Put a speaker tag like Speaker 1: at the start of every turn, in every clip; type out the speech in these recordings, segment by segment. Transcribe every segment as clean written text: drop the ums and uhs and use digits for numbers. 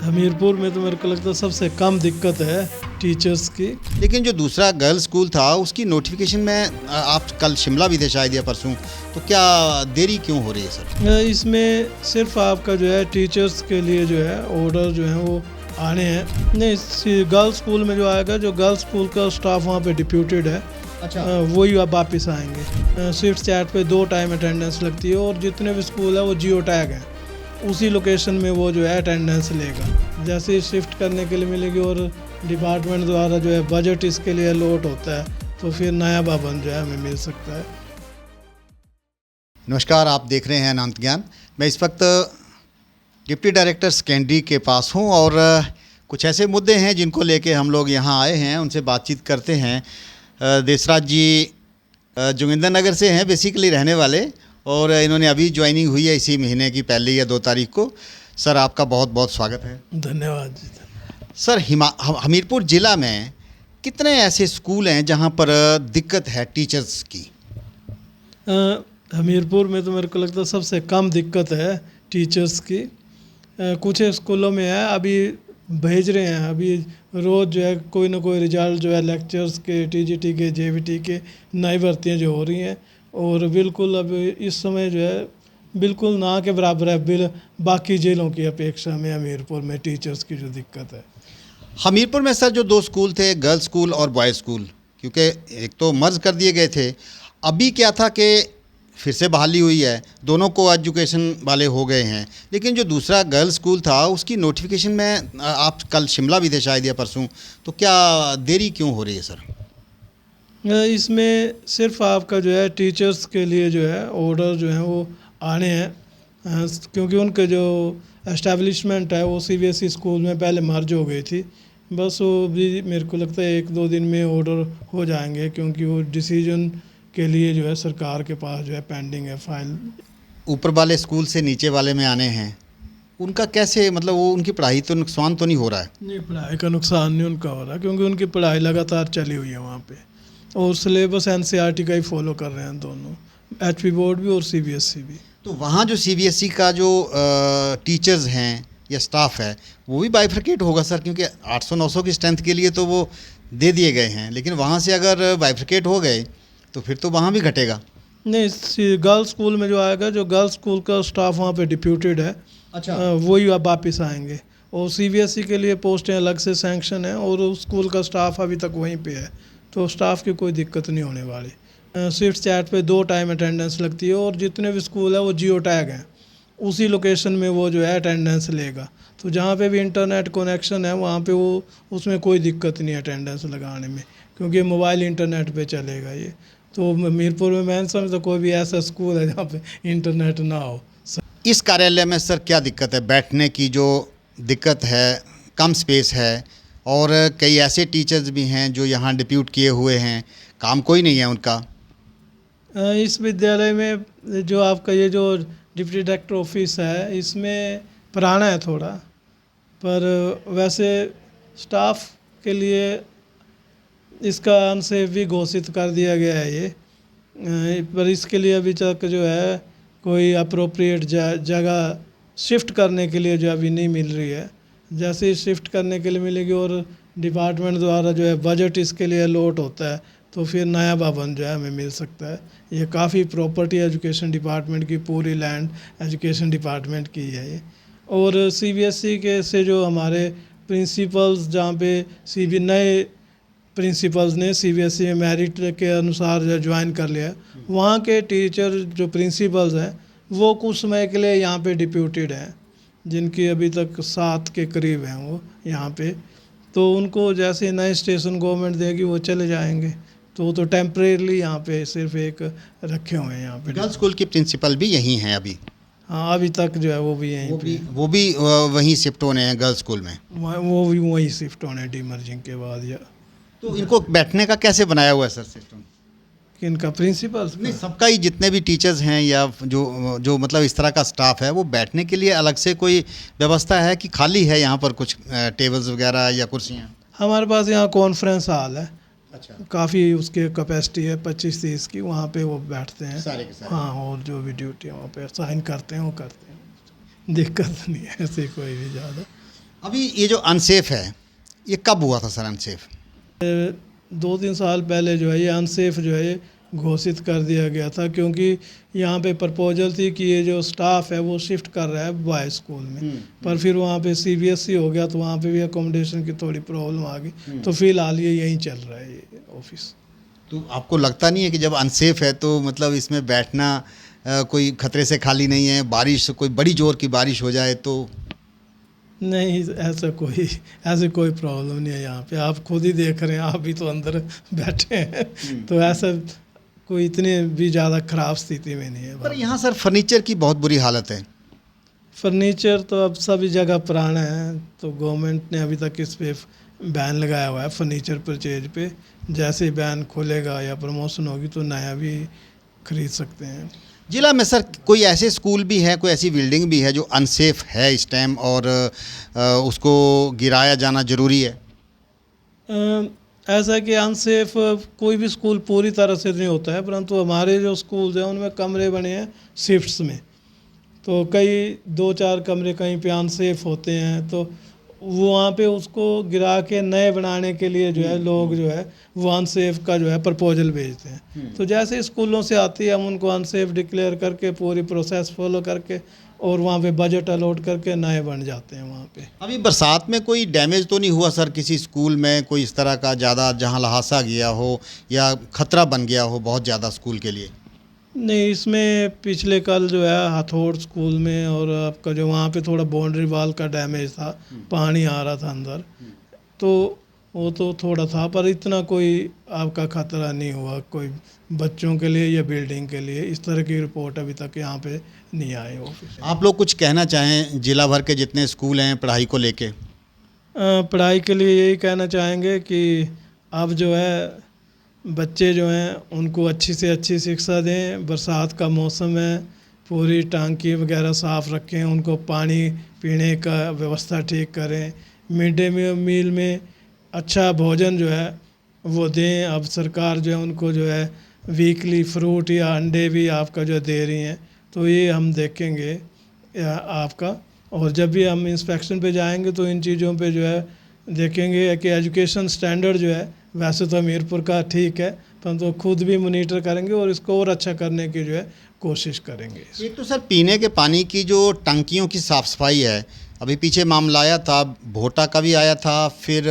Speaker 1: हमीरपुर में तो मेरे को लगता है सबसे कम दिक्कत है टीचर्स की।
Speaker 2: लेकिन जो दूसरा गर्ल्स स्कूल था उसकी नोटिफिकेशन में आप कल शिमला भी थे शायद या परसों, तो क्या देरी क्यों हो रही है सर?
Speaker 1: इसमें सिर्फ आपका जो है टीचर्स के लिए जो है ऑर्डर जो है वो आने हैं। नहीं, गर्ल्स स्कूल में जो आएगा, जो गर्ल्स स्कूल का स्टाफ वहाँ पे डिप्यूटेड है,
Speaker 2: अच्छा।
Speaker 1: वही अब वापस आएंगे। स्विफ्ट चैट पे 2 टाइम अटेंडेंस लगती है और जितने भी स्कूल है वो जियो टैग है, उसी लोकेशन में वो जो है अटेंडेंस लेगा। जैसे शिफ्ट करने के लिए मिलेगी और डिपार्टमेंट द्वारा जो है बजट इसके लिए अलॉट होता है, तो फिर नया भवन जो है हमें मिल सकता है।
Speaker 2: नमस्कार, आप देख रहे हैं अनंत ज्ञान। मैं इस वक्त डिप्टी डायरेक्टर सेकेंडरी के पास हूं और कुछ ऐसे मुद्दे हैं जिनको लेके हम लोग यहां आए हैं, उनसे बातचीत करते हैं। देसराज जी जोगिंदर नगर से हैं बेसिकली रहने वाले, और इन्होंने अभी ज्वाइनिंग हुई है इसी महीने की 1 या 2 तारीख को। सर, आपका बहुत बहुत स्वागत है।
Speaker 1: धन्यवाद जी।
Speaker 2: सर, हमीरपुर ज़िला में कितने ऐसे स्कूल हैं जहां पर दिक्कत है टीचर्स की?
Speaker 1: हमीरपुर में तो मेरे को लगता है सबसे कम दिक्कत है टीचर्स की। कुछ स्कूलों में है, अभी भेज रहे हैं, अभी रोज़ जो है कोई ना कोई रिजल्ट जो है लेक्चर्स के, टीजीटी के, जेवीटी के नई भर्तियाँ जो हो रही हैं, और बिल्कुल अब इस समय जो है बिल्कुल ना के बराबर है बाकी जिलों की अपेक्षा में हमीरपुर में टीचर्स की जो दिक्कत है।
Speaker 2: हमीरपुर में सर जो 2 स्कूल थे, गर्ल्स स्कूल और बॉयज़ स्कूल, क्योंकि एक तो मर्ज कर दिए गए थे, अभी क्या था कि फिर से बहाली हुई है, दोनों को एजुकेशन वाले हो गए हैं। लेकिन जो दूसरा गर्ल्स स्कूल था उसकी नोटिफिकेशन में आप कल शिमला भी थे शायद या परसों, तो क्या देरी क्यों हो रही है सर?
Speaker 1: इसमें सिर्फ आपका जो है टीचर्स के लिए जो है ऑर्डर जो है वो आने हैं, क्योंकि उनके जो एस्टेब्लिशमेंट है वो सीबीएसई स्कूल में पहले मर्ज हो गई थी। बस वो भी मेरे को लगता है 1-2 दिन में ऑर्डर हो जाएंगे, क्योंकि वो डिसीजन के लिए जो है सरकार के पास जो है पेंडिंग है फाइल।
Speaker 2: ऊपर वाले स्कूल से नीचे वाले में आने हैं, उनका कैसे, मतलब वो उनकी पढ़ाई तो नुकसान तो नहीं हो रहा है?
Speaker 1: नहीं, पढ़ाई का नुकसान नहीं उनका हो रहा, क्योंकि उनकी पढ़ाई लगातार चली हुई है वहाँ पे, और सिलेबस एनसीईआरटी का ही फॉलो कर रहे हैं दोनों, एचपी बोर्ड भी और सीबीएसई भी।
Speaker 2: तो वहाँ जो सीबीएसई का जो टीचर्स हैं या स्टाफ है वो भी बाइफरकेट होगा सर, क्योंकि 800-900 की स्ट्रेंथ के लिए तो वो दे दिए गए हैं, लेकिन वहाँ से अगर बाइफरकेट हो गए तो फिर तो वहाँ भी घटेगा।
Speaker 1: नहीं, गर्ल्स स्कूल में जो आएगा, जो गर्ल्स स्कूल का स्टाफ वहाँ पे डिप्यूटेड है,
Speaker 2: अच्छा।
Speaker 1: वही अब वापस आएंगे, और सीबीएसई के लिए पोस्टें अलग से सैंक्शन है, और उस स्कूल का स्टाफ अभी तक वहीं पे है, तो स्टाफ की कोई दिक्कत नहीं होने वाली। स्विफ्ट चैट पे 2 टाइम अटेंडेंस लगती है, और जितने भी स्कूल है वो जियो टैग हैं, उसी लोकेशन में वो जो है अटेंडेंस लेगा। तो जहाँ पे भी इंटरनेट कनेक्शन है वहाँ पे वो, उसमें कोई दिक्कत नहीं है अटेंडेंस लगाने में, क्योंकि मोबाइल इंटरनेट पे चलेगा ये। तो मीरपुर में मैं समझता कोई भी ऐसा स्कूल है जहाँ पे इंटरनेट ना हो।
Speaker 2: इस कार्यालय में सर क्या दिक्कत है? बैठने की जो दिक्कत है, कम स्पेस है, और कई ऐसे टीचर्स भी हैं जो यहाँ डिप्यूट किए हुए हैं, काम कोई नहीं है उनका।
Speaker 1: इस विद्यालय में जो आपका ये जो डिप्टी डायरेक्टर ऑफिस है, इसमें पुराना है थोड़ा, पर वैसे स्टाफ के लिए इसका अनसेफ भी घोषित कर दिया गया है ये, पर इसके लिए अभी तक जो है कोई अप्रोप्रिएट जगह शिफ्ट करने के लिए जो अभी नहीं मिल रही है। जैसे ही शिफ्ट करने के लिए मिलेगी और डिपार्टमेंट द्वारा जो है बजट इसके लिए अलॉट होता है, तो फिर नया भवन जो है हमें मिल सकता है। ये काफ़ी प्रॉपर्टी एजुकेशन डिपार्टमेंट की, पूरी लैंड एजुकेशन डिपार्टमेंट की है ये। और सीबीएसई के से जो हमारे प्रिंसिपल्स, जहाँ पे नए प्रिंसिपल्स ने सीबीएसई में मेरिट के अनुसार जो ज्वाइन कर लिया, वहाँ के टीचर जो प्रिंसिपल्स हैं वो कुछ समय के लिए यहाँ पे डिप्यूटेड हैं, जिनकी अभी तक 7 के करीब हैं वो यहाँ पे। तो उनको जैसे नए स्टेशन गवर्नमेंट देगी वो चले जाएंगे, तो वो तो टेम्परेरली यहाँ पे सिर्फ एक रखे हुए हैं यहाँ पे।
Speaker 2: गर्ल्स स्कूल की प्रिंसिपल भी यहीं हैं अभी?
Speaker 1: हाँ, अभी तक जो है वो भी यहीं पे,
Speaker 2: वो भी वहीं शिफ्ट होने हैं गर्ल्स स्कूल में?
Speaker 1: वो भी वहीं शिफ्ट होने डीमर्जिंग के बाद। या
Speaker 2: तो इनको बैठने का कैसे बनाया हुआ है सर सिस्टम?
Speaker 1: किनका? प्रिंसिपल्स?
Speaker 2: नहीं, सबका ही, जितने भी टीचर्स हैं या जो मतलब इस तरह का स्टाफ है, वो बैठने के लिए अलग से कोई व्यवस्था है कि खाली है यहाँ पर कुछ टेबल्स वगैरह या कुर्सियाँ?
Speaker 1: हमारे पास यहाँ कॉन्फ्रेंस हॉल है,
Speaker 2: अच्छा।
Speaker 1: काफ़ी उसकी कैपेसिटी है 25-30 की, वहाँ पे वो बैठते हैं
Speaker 2: सारे के सारे?
Speaker 1: हाँ, और जो भी ड्यूटी है वहाँ पे साइन करते हैं वो करते हैं, दिक्कत नहीं है ऐसे कोई भी ज़्यादा।
Speaker 2: अभी ये जो अनसेफ है, ये कब हुआ था सर अनसेफ?
Speaker 1: 2-3 साल पहले जो है ये अनसेफ जो है ये घोषित कर दिया गया था, क्योंकि यहाँ पे प्रपोजल थी कि ये जो स्टाफ है वो शिफ्ट कर रहा है बॉय स्कूल में, पर फिर वहाँ पे सीबीएसई हो गया तो वहाँ पे भी अकोमोडेशन की थोड़ी प्रॉब्लम आ गई, तो फिलहाल ये यहीं चल रहा है ये ऑफिस।
Speaker 2: तो आपको लगता नहीं है कि जब अनसेफ है तो मतलब इसमें बैठना कोई खतरे से खाली नहीं है? बारिश, कोई बड़ी जोर की बारिश हो जाए तो?
Speaker 1: नहीं, ऐसे कोई प्रॉब्लम नहीं है यहाँ पे, आप खुद ही देख रहे हैं, आप भी तो अंदर बैठे हैं, तो ऐसा कोई इतनी भी ज़्यादा ख़राब स्थिति में नहीं है।
Speaker 2: पर यहाँ सर फर्नीचर की बहुत बुरी हालत है।
Speaker 1: फर्नीचर तो अब सभी जगह पुराना है, तो गवर्नमेंट ने अभी तक इस पे बैन लगाया हुआ है फर्नीचर परचेज पे। जैसे ही बैन खुलेगा या प्रमोशन होगी तो नया भी खरीद सकते हैं।
Speaker 2: जिला में सर कोई ऐसे स्कूल भी है, कोई ऐसी बिल्डिंग भी है जो अनसेफ है इस टाइम और उसको गिराया जाना ज़रूरी है?
Speaker 1: ऐसा कि अनसेफ कोई भी स्कूल पूरी तरह से नहीं होता है, परंतु हमारे जो स्कूल्स हैं उनमें कमरे बने हैं शिफ्ट्स में, तो कई 2-4 कमरे कहीं पे अनसेफ होते हैं, तो वो वहाँ पे उसको गिरा के नए बनाने के लिए जो है लोग जो है वो अनसेफ का जो है प्रपोजल भेजते हैं। तो जैसे स्कूलों से आती है हम उनको अनसेफ डिक्लेयर करके पूरी प्रोसेस फॉलो करके और वहाँ पे बजट अलॉट करके नए बन जाते हैं वहाँ पे।
Speaker 2: अभी बरसात में कोई डैमेज तो नहीं हुआ सर किसी स्कूल में, कोई इस तरह का ज़्यादा जहाँ ल्हासा गया हो या खतरा बन गया हो बहुत ज़्यादा स्कूल के लिए?
Speaker 1: नहीं, इसमें पिछले कल जो है हथौड़ स्कूल में और आपका जो वहाँ पे थोड़ा बाउंड्री वॉल का डैमेज था, पानी आ रहा था अंदर, तो वो तो थोड़ा था, पर इतना कोई आपका खतरा नहीं हुआ कोई बच्चों के लिए या बिल्डिंग के लिए। इस तरह की रिपोर्ट अभी तक यहाँ पे नहीं आई ऑफिस।
Speaker 2: आप लोग कुछ कहना चाहें जिला भर के जितने स्कूल हैं पढ़ाई को लेके?
Speaker 1: पढ़ाई के लिए यही कहना चाहेंगे कि अब जो है बच्चे जो हैं उनको अच्छी से अच्छी शिक्षा दें। बरसात का मौसम है, पूरी टांकी वगैरह साफ़ रखें, उनको पानी पीने का व्यवस्था ठीक करें, मिड डे मील में अच्छा भोजन जो है वो दें। अब सरकार जो है उनको जो है वीकली फ्रूट या अंडे भी आपका जो दे रही हैं, तो ये हम देखेंगे आपका। और जब भी हम इंस्पेक्शन पे जाएंगे तो इन चीज़ों पे जो है देखेंगे कि एजुकेशन स्टैंडर्ड जो है वैसे तो हमीरपुर का ठीक है, परंतु तो खुद भी मोनीटर करेंगे और इसको और अच्छा करने की जो है कोशिश करेंगे।
Speaker 2: एक तो सर पीने के पानी की जो टंकियों की साफ़ सफाई है, अभी पीछे मामला आया था, भोटा का भी आया था, फिर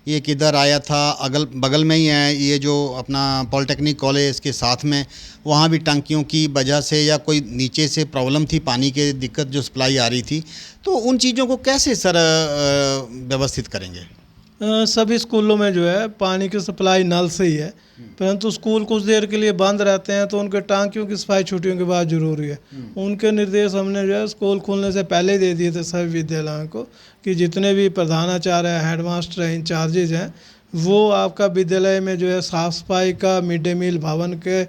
Speaker 2: ये किधर आया था, अगल बगल में ही है ये जो अपना पॉलिटेक्निक कॉलेज के साथ में, वहाँ भी टंकियों की वजह से या कोई नीचे से प्रॉब्लम थी, पानी की दिक्कत जो सप्लाई आ रही थी, तो उन चीज़ों को कैसे सर व्यवस्थित करेंगे?
Speaker 1: सभी स्कूलों में जो है पानी की सप्लाई नल से ही है, परंतु स्कूल कुछ देर के लिए बंद रहते हैं तो उनके टांकियों की सफाई छुट्टियों के बाद ज़रूरी है। उनके निर्देश हमने जो है स्कूल खुलने से पहले ही दे दिए थे सभी विद्यालयों को कि जितने भी प्रधानाचार्य हैं, हेडमास्टर हैं, इंचार्जेज हैं, वो आपका विद्यालय में जो है साफ़ सफाई का, मिड डे मील भवन के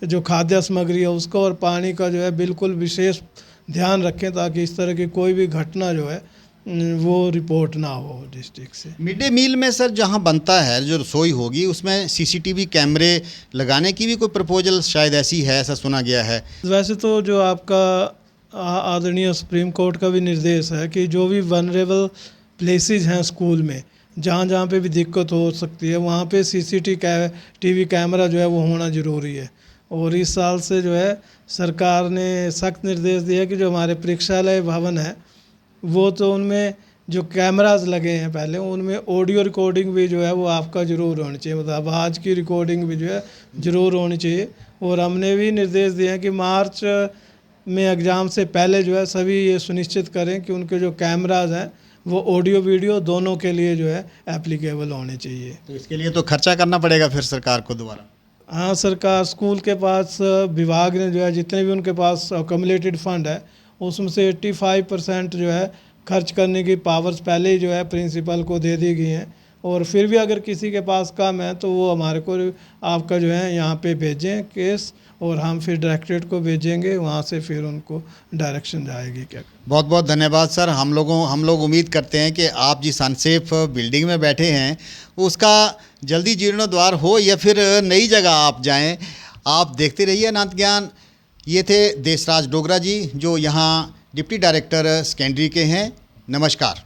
Speaker 1: जो खाद्य सामग्री है उसको और पानी का जो है बिल्कुल विशेष ध्यान रखें, ताकि इस तरह की कोई भी घटना जो है वो रिपोर्ट ना हो डिस्ट्रिक्ट से।
Speaker 2: मिड डे मील में सर जहाँ बनता है जो रसोई होगी उसमें सीसीटीवी कैमरे लगाने की भी कोई प्रपोजल शायद ऐसी है, ऐसा सुना गया है।
Speaker 1: वैसे तो जो आपका आदरणीय सुप्रीम कोर्ट का भी निर्देश है कि जो भी वनरेबल प्लेसेस हैं स्कूल में, जहाँ जहाँ पे भी दिक्कत हो सकती है वहाँ पे सीसीटीवी कैमरा जो है वो होना ज़रूरी है। और इस साल से जो है सरकार ने सख्त निर्देश दिया कि जो हमारे परीक्षालय भवन है वो तो उनमें जो कैमरास लगे हैं पहले, उनमें ऑडियो रिकॉर्डिंग भी जो है वो आपका ज़रूर होनी चाहिए, मतलब आवाज़ की रिकॉर्डिंग भी जो है ज़रूर होनी चाहिए। और हमने भी निर्देश दिए हैं कि मार्च में एग्ज़ाम से पहले जो है सभी ये सुनिश्चित करें कि उनके जो कैमराज हैं वो ऑडियो वीडियो दोनों के लिए जो है एप्लीकेबल होने चाहिए।
Speaker 2: तो इसके लिए तो खर्चा करना पड़ेगा फिर सरकार को दोबारा?
Speaker 1: हाँ, सरकार स्कूल के पास विभाग ने जो है जितने भी उनके पास अकोमुलेटेड फंड है उसमें से 85% जो है खर्च करने की पावर्स पहले ही जो है प्रिंसिपल को दे दी गई हैं। और फिर भी अगर किसी के पास कम है तो वो हमारे को आपका जो है यहाँ पे भेजें केस, और हम फिर डायरेक्टरेट को भेजेंगे, वहाँ से फिर उनको डायरेक्शन जाएगी। क्या
Speaker 2: बहुत बहुत धन्यवाद सर। हम लोग उम्मीद करते हैं कि आप जिस अनसेफ बिल्डिंग में बैठे हैं उसका जल्दी जीर्णोद्धार हो या फिर नई जगह आप जाएं। आप देखते रहिए अनंत ज्ञान। ये थे देशराज डोगरा जी जो यहाँ डिप्टी डायरेक्टर सेकेंडरी के हैं। नमस्कार।